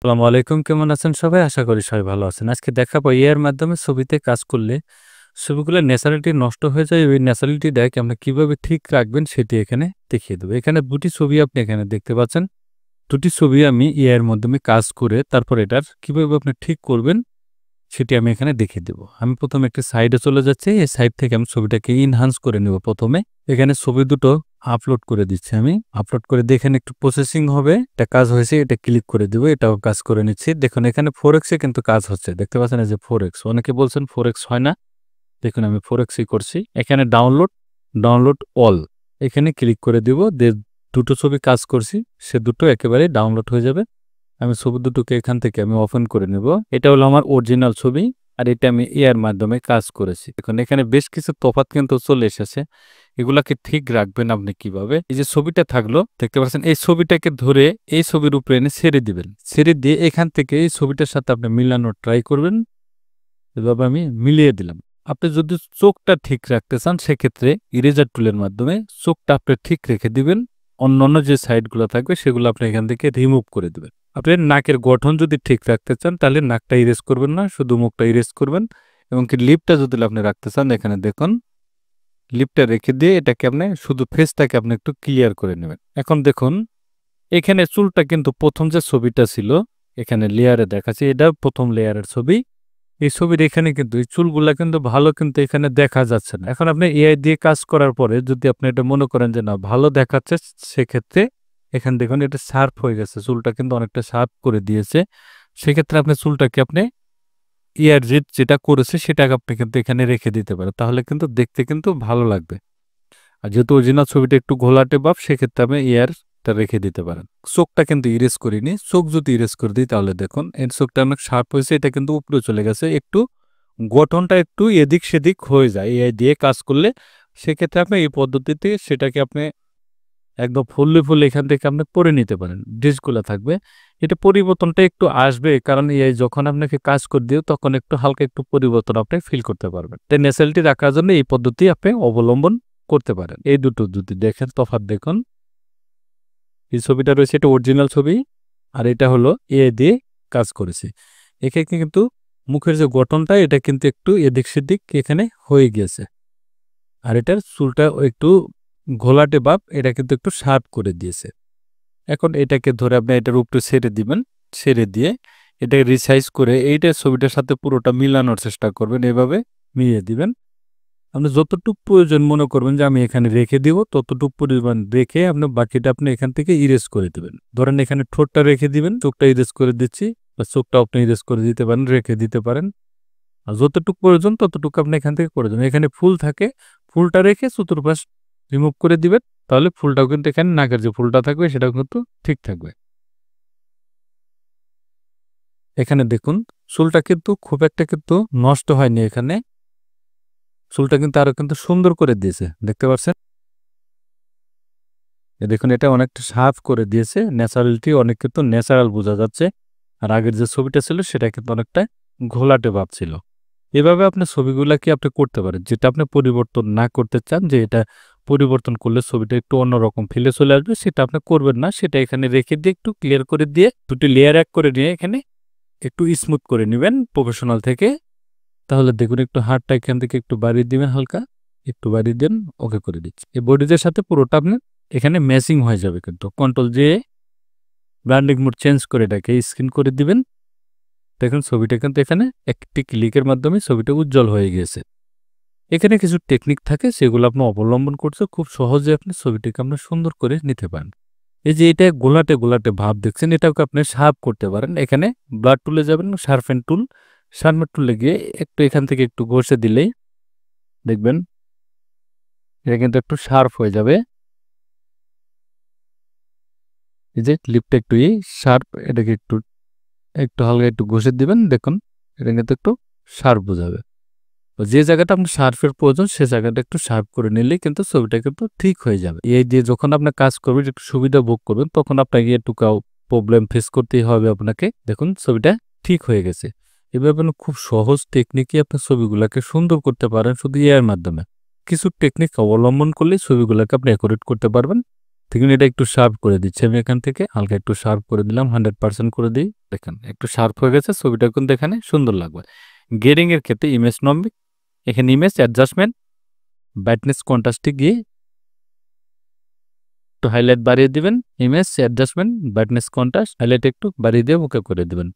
আসসালামু আলাইকুম। কেমন আছেন সবাই? আশা করি সবাই ভালো আছেন। আজকে দেখাবো এআই এর মাধ্যমে ছবিতে কাজ করলে ছবিগুলোর ন্যাচারালিটি নষ্ট হয়ে যায়। ওই ন্যাচারালিটিটাকে আপনি কিভাবে ঠিক রাখবেন সেটি এখানে দেখিয়ে দেব। এখানে ২ টি ছবি আপনি এখানে দেখতে পাচ্ছেন। ২ টি ছবি আমি এআই এর মাধ্যমে কাজ করে তারপর এটার কিভাবে আপনি ঠিক করবেন সেটি আমি এখানে দেখিয়ে দেব। আমি ১ম একটি সাইডে চলে যাচ্ছি। এই সাইড থেকে আমি ছবিটাকে এনহান্স করে নেব ১ম এ। এখানে ছবি দুটো আপলোড করে দিচ্ছি আমি। আপলোড করে দেখেন একটু প্রসেসিং হবে। এটা কাজ হয়েছে, এটা ক্লিক করে দিব। এটাও কাজ করে নিচ্ছি। দেখুন এখানে 4x এ কিন্তু কাজ হচ্ছে। দেখতে পাচ্ছেন এই যে 4x। অনেকে বলছেন 4x হয় না। দেখুন আমি 4x ই করছি। এখানে ডাউনলোড অল। এখানে ক্লিক করে দিব। দুটো ছবি কাজ করছি। সে দুটো একেবারে ডাউনলোড হয়ে যাবে। আমি ছবি দুটোকে এখান থেকে আমি ওপেন করে নেব। এটা হলো আমার অরিজিনাল ছবি আর এটা আমি এআই এর মাধ্যমে কাজ করেছি। দেখুন এখানে বেশ কিছু তফাৎ কিন্তু চলে এসেছে। এগুলাকে ঠিক রাখবেন আপনি কিভাবে? এই যে ছবিটা থাকলো দেখতে পাচ্ছেন, এই ছবিটাকে ধরে এই ছবির উপরে এনে ছেড়ে দিবেন। ছেড়ে দিয়ে এখান থেকে এই ছবিটার সাথে আপনি মিলানোর ট্রাই করবেন। এভাবে আমি মিলিয়ে দিলাম। আপনি যদি চোখটা ঠিক রাখতে চান সেক্ষেত্রে ইরেজার টুলের মাধ্যমে চোখটা আপনি ঠিক রেখে দিবেন। অন্যান্য যে সাইডগুলো থাকবে সেগুলো আপনি এখান থেকে রিমুভ করে দিবেন। আপনি নাকের গঠন যদি ঠিক রাখতে চান তাহলে নাকটা ইরেজ করবেন না, শুধু মুখটা ইরেজ করবেন। এবং কি লিপটা যদি আপনি রাখতে চান এখানে দেখুন লিপটা রেখে দিয়ে এটাকে আপনি শুধু ফেসটাকে আপনি একটু ক্লিয়ার করে নেবেন। এখন দেখুন এখানে চুলটা কিন্তু প্রথম যে ছবিটা ছিল এখানে লেয়ারে দেখাচ্ছে, এটা প্রথম লেয়ারের ছবি। এই ছবির এখানে কিন্তু এই চুলগুলা কিন্তু ভালো কিন্তু এখানে দেখা যাচ্ছে না। এখন আপনি এআই দিয়ে কাজ করার পরে যদি আপনি এটা মনে করেন যে না ভালো দেখাচ্ছে, সেক্ষেত্রে এখানে দেখুন এটা শার্প হয়ে গেছে, চুলটা কিন্তু অনেকটা শার্প করে দিয়েছে। সেক্ষেত্রে আপনি চুলটাকে আপনি এআই যেটা করেছে সেটাকে আপনি কিন্তু এখানে রেখে দিতে পারেন, তাহলে কিন্তু দেখতে কিন্তু ভালো লাগবে। আর যেহেতু অরিজিনাল ছবিটা একটু ঘোলাটে ভাব সেক্ষেত্রে আপনি এয়ারটা রেখে দিতে পারেন। চোখটা কিন্তু ইরেজ করিনি। চোখ যদি ইরেজ করে দিই তাহলে দেখুন এর চোখটা অনেক শার্প হয়েছে, এটা কিন্তু উপরে চলে গেছে। একটু গঠনটা একটু এদিক সেদিক হয়ে যায় এআই দিয়ে কাজ করলে। সেক্ষেত্রে আপনি এই পদ্ধতিতে সেটাকে আপনি একদম ফুললি এখান থেকে আপনি পরে নিতে পারেন। ডিসগুলা থাকবে। এটা পরিবর্তনটা একটু আসবে কারণ এআই যখন আপনাকে কাজ করে দিও তখন একটু হালকা একটু পরিবর্তন আপনি ফিল করতে পারবেন। তাই ন্যাচারালিটি রাখার জন্য এই পদ্ধতি আপনি অবলম্বন করতে পারেন। এই দুটো যদি দেখেন তফাৎ দেখুন, এই ছবিটা রয়েছে এটা অরিজিনাল ছবি আর এটা হলো এআই দিয়ে কাজ করেছি। এখানে কিন্তু মুখের যে গঠনটা এটা কিন্তু একটু এদিক সেদিক এখানে হয়ে গিয়েছে। আর এটার চুলটা একটু ঘোলাটে ভাব, এটা কিন্তু একটু শার্প করে দিয়েছে। এখন এটাকে ধরে আপনি এটার উপরে ছেড়ে দিবেন। ছেড়ে দিয়ে এটাকে রিসাইজ করে এইটা ছবিটার সাথে পুরোটা মিলানোর চেষ্টা করবেন। এভাবে মিলিয়ে দিবেন। আপনি যতটুকু প্রয়োজন মনে করবেন যে আমি এখানে রেখে দিব ততটুকু পরিমাণ রেখে আপনি বাকিটা আপনি এখান থেকে ইরেজ করে দিবেন। ধরেন এখানে ঠোঁটটা রেখে দিবেন, চোখটা ইরেজ করে দিচ্ছি বা চোখটা আপনি ইরেজ করে দিতে পারেন, রেখে দিতে পারেন। আর যতটুকু প্রয়োজন ততটুকু আপনি এখান থেকে করে দেবেন। এখানে ফুল থাকে, ফুলটা রেখে চতুর্পাশ রিমুভ করে দিবেন, তাহলে ফুলটাও কিন্তু এখানে নাকের যে ফুলটা থাকবে সেটাও কিন্তু ঠিক থাকবে। এখানে দেখুন চুলটা কিন্তু খুব একটা কিন্তু নষ্ট হয়নি। এখানে চুলটা কিন্তু আরো কিন্তু সুন্দর করে দিয়েছে, দেখতে পাচ্ছেন। দেখুন এটা অনেকটা শার্প করে দিয়েছে, ন্যাচারালিটি অনেক কিন্তু ন্যাচারাল বোঝা যাচ্ছে। আর আগের যে ছবিটা ছিল সেটা কিন্তু অনেকটা ঘোলাটে ভাব ছিল। এভাবে আপনার ছবিগুলাকে আপনি করতে পারেন। যেটা আপনি পরিবর্তন না করতে চান, যে এটা পরিবর্তন করলে ছবিটা একটু অন্যরকম ফিলে চলে আসবে, সেটা আপনি করবেন না। সেটা এখানে রেখে দিয়ে একটু ক্লিয়ার করে দিয়ে দুটি লেয়ার এক করে নিয়ে এখানে একটু স্মুথ করে নেবেন প্রফেশনাল থেকে। তাহলে দেখুন একটু হাতটা এখান থেকে একটু বাড়িয়ে দিবেন, হালকা একটু বাড়িয়ে দেন, ওকে করে দিচ্ছি। এই বডিদের সাথে পুরোটা আপনার এখানে ম্যাচিং হয়ে যাবে। কিন্তু কন্ট্রোল যে ব্র্যান্ডিং মোড চেঞ্জ করে এটাকে স্ক্রিন করে দিবেন। দেখুন ছবিটা কিন্তু এখানে একটি ক্লিকের মাধ্যমে ছবিটা উজ্জ্বল হয়ে গিয়েছে। এখানে কিছু টেকনিক থাকে সেগুলো আপনি অবলম্বন করছে খুব সহজে আপনি ছবিটিকে আপনার সুন্দর করে নিতে পারেন। এই যে এটা গোলাটে ভাব দেখছেন, এটাকে আপনি শার্প করতে পারেন। এখানে ব্লাড টুলে যাবেন, শার্পেন টুল, শার্পেন টুলে গিয়ে একটু এখান থেকে একটু ঘষে দিলেই দেখবেন এটা কিন্তু একটু শার্প হয়ে যাবে। এই যে লিপটা একটু শার্প, এটাকে একটু একটু হালকা একটু ঘষে দিবেন, দেখুন এটা কিন্তু একটু শার্প বোঝাবে। যে জায়গাটা আপনার শার্পের প্রয়োজন সে জায়গাটা একটু শার্প করে নিলেই কিন্তু ছবিটা কিন্তু ঠিক হয়ে যাবে। এই দিয়ে যখন আপনি কাজ করবেন একটু সুবিধা ভোগ করবেন তখন আপনাকে একটু প্রবলেম ফেস করতেই হবে আপনাকে। দেখুন ছবিটা ঠিক হয়ে গেছে। এভাবে খুব সহজ টেকনিকে আপনার ছবিগুলোকে সুন্দর করতে পারেন শুধু এর মাধ্যমে। কিছু টেকনিক অবলম্বন করলে ছবিগুলোকে আপনি অ্যাকুরেট করতে পারবেন। দেখুন এটা একটু শার্প করে দিচ্ছি আমি এখান থেকে হালকা একটু শার্প করে দিলাম 100% করে দিই। দেখেন একটু শার্প হয়ে গেছে, ছবিটা কিন্তু এখানে সুন্দর লাগবে। গেডিং এর ক্ষেত্রে ইমেজ নম্বর, এখানে ইমেজ অ্যাডজাস্টমেন্ট, ব্রাইটনেস কন্ট্রাস্টে গিয়ে একটু হাইলাইট বাড়িয়ে দিবেন। Image adjustment, brightness contrast, highlight একটু বাড়িয়ে দিয়ে ওকে করে দিবেন।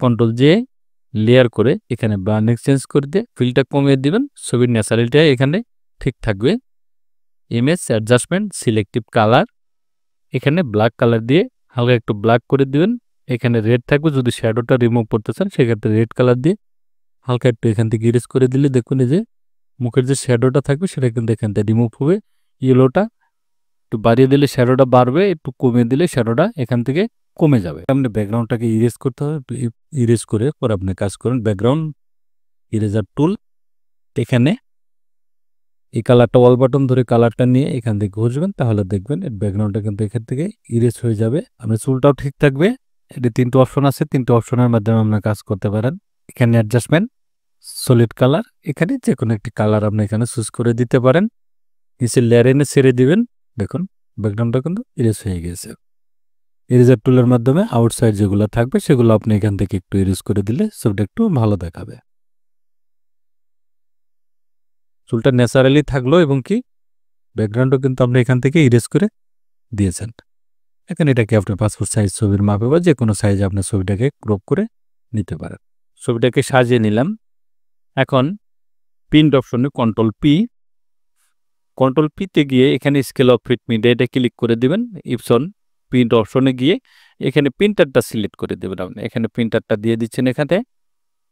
কন্ট্রোল জে লেয়ার করে এখানে ব্রাউন চেঞ্জ করে দিয়ে ফিলটা কমিয়ে দিবেন। ছবির ন্যাচারালিটা এখানে ঠিক থাকবে। ইমেজ অ্যাডজাস্টমেন্ট, সিলেক্টিভ কালার, এখানে ব্ল্যাক কালার দিয়ে হালকা একটু ব্ল্যাক করে দিবেন। এখানে রেড থাকবে, যদি শ্যাডোটা রিমুভ করতে চান সেক্ষেত্রে রেড কালার দিয়ে হালকা একটু এখান থেকে ইরেজ করে দিলে দেখুন এই যে মুখের যে শ্যাডোটা থাকবে সেটা কিন্তু এখান থেকে রিমুভ হবে। ইয়েলোটা একটু বাড়িয়ে দিলে শ্যাডোটা বাড়বে, একটু কমিয়ে দিলে শ্যাডোটা এখান থেকে কমে যাবে। আপনি ব্যাকগ্রাউন্ডটাকে ইরেজ করতে হবে, ইরেজ করে পরে আপনি কাজ করুন। ব্যাকগ্রাউন্ড ইরেজার টুল, এখানে এই কালারটা অল বাটন ধরে কালারটা নিয়ে এখান থেকে ঘুরবেন, তাহলে দেখবেন এর ব্যাকগ্রাউন্ডটা কিন্তু এখান থেকে ইরেজ হয়ে যাবে। আপনার চুলটাও ঠিক থাকবে। এটি 3টি অপশন আছে, 3টি অপশনের মাধ্যমে আপনার কাজ করতে পারেন। এখানে অ্যাডজাস্টমেন্ট, সলিড কালার, এখানে যে কোনো একটি কালার আপনি এখানে চুজ করে দিতে পারেন। নিচে লেয়ার এনে ছেড়ে দিবেন, দেখুন ব্যাকগ্রাউন্ডটা কিন্তু ইরেজ হয়ে গেছে। ইরেজার টুলের মাধ্যমে আউটসাইড যেগুলো থাকবে সেগুলো আপনি এখান থেকে একটু ইরেজ করে দিলে ছবিটা একটু ভালো দেখাবে। চুলটা ন্যাচারালি থাকলো এবং কি ব্যাকগ্রাউন্ডও কিন্তু আপনি এখান থেকে ইরেজ করে দিয়েছেন। এখন এটাকে আপনি পাসপোর্ট সাইজ ছবির মাপে বা যে কোনো সাইজে আপনার ছবিটাকে ক্রপ করে নিতে পারেন। ছবিটাকে সাজিয়ে নিলাম। এখন প্রিন্ট অপশনে কন্ট্রোল পিতে গিয়ে এখানে স্কেল অফ ফিট মিডিয়া এটা ক্লিক করে দিবেন। ইপসন প্রিন্ট অপশনে গিয়ে এখানে প্রিন্টারটা সিলেক্ট করে দেবেন। আপনি এখানে প্রিন্টারটা দিয়ে দিচ্ছেন। এখানে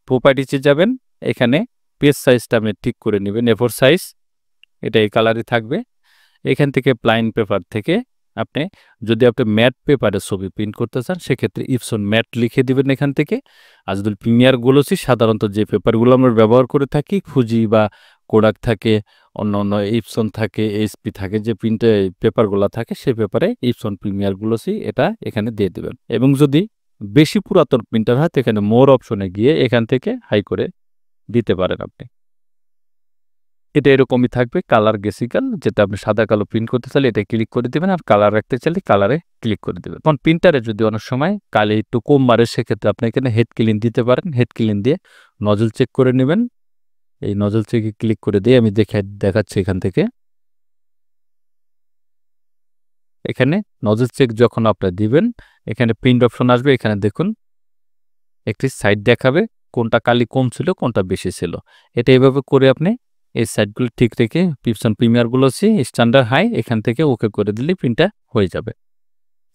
প্রপার্টিসে যাবেন, এখানে পেজ সাইজটা আপনি ঠিক করে নেবেন। A4 সাইজ, এটা এই কালারই থাকবে। এখান থেকে প্লাইন পেপার থেকে আপনি যদি আপনি ম্যাট পেপারে ছবি প্রিন্ট করতে চান সেক্ষেত্রে ইপসন ম্যাট লিখে দিবেন এখান থেকে। আর যদি প্রিমিয়ার গ্লোসি, সাধারণত যে পেপারগুলো আমরা ব্যবহার করে থাকি, ফুজি বা কোডাক থাকে, অন্য অন্য ইপসন থাকে, এইচপি থাকে, যে প্রিন্টে পেপারগুলো থাকে সেই পেপারে ইপসন প্রিমিয়ার গ্লোসি এটা এখানে দিয়ে দেবেন। এবং যদি বেশি পুরাতন প্রিন্টার হয় এখানে মোর অপশনে গিয়ে এখান থেকে হাই করে দিতে পারেন আপনি। এটা এরকমই থাকবে। কালার গেসিক্যাল, যেটা আপনি সাদা কালো প্রিন্ট করতে চাইলে এটা ক্লিক করে দিবেন, আর কালার রাখতে চাইলে কালারে ক্লিক করে দিবেন। কারণ প্রিন্টারে যদি অনেক সময় কালি একটু কম মারে সেক্ষেত্রে আপনি এখানে হেড ক্লিন দিতে পারেন। হেড ক্লিন দিয়ে নজল চেক করে নেবেন। এই নজল চেকে ক্লিক করে দিয়ে আমি দেখাচ্ছি এখান থেকে। এখানে নজল চেক যখন আপনি দিবেন এখানে প্রিন্ট অপশন আসবে। এখানে দেখুন একটি সাইড দেখাবে কোনটা কালি কম ছিল কোনটা বেশি ছিল। এটা এইভাবে করে আপনি এই সাইডগুলো ঠিক রেখে ইপসন প্রিমিয়ারগুলো স্ট্যান্ডার্ড হাই এখান থেকে ওকে করে দিলে প্রিন্টটা হয়ে যাবে।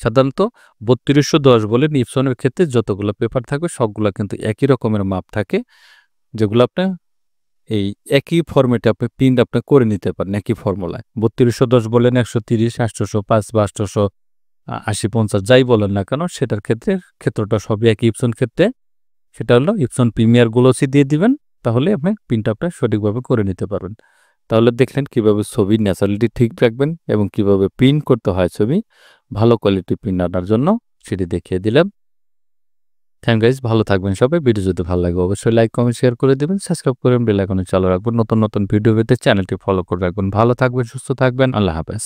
সাধারণত 3210 বলেন ইপসনের ক্ষেত্রে যতগুলো পেপার থাকবে সবগুলো কিন্তু একই রকমের মাপ থাকে, যেগুলো আপনি এই একই ফরম্যাটে আপনি প্রিন্ট আপনি করে নিতে পারেন একই ফর্মুলায়। 3210 বলেন, 130, 805 বা 880, 50 যাই বলেন না কেন সেটার ক্ষেত্রটা সবই একই ইপসন ক্ষেত্রে। সেটা হলো ইপসন প্রিমিয়ার গ্লোসি দিয়ে দিবেন, তাহলে আপনি প্রিন্ট আপটা সঠিকভাবে করে নিতে পারবেন। তাহলে দেখলেন কিভাবে ছবির ন্যাচারালিটি ঠিক রাখবেন এবং কিভাবে প্রিন্ট করতে হয় ছবি ভালো কোয়ালিটি প্রিন্ট আনার জন্য সেটি দেখিয়ে দিলাম। থ্যাংক গাইস, ভালো থাকবেন সবাই। ভিডিও যদি ভালো লাগে অবশ্যই লাইক কমেন্ট শেয়ার করে দেবেন, সাবস্ক্রাইব করবেন, বেল আইকনে চালু রাখবেন। নতুন নতুন ভিডিও পেতে চ্যানেলটি ফলো করে রাখবেন। ভালো থাকবেন, সুস্থ থাকবেন। আল্লাহ হাফেজ।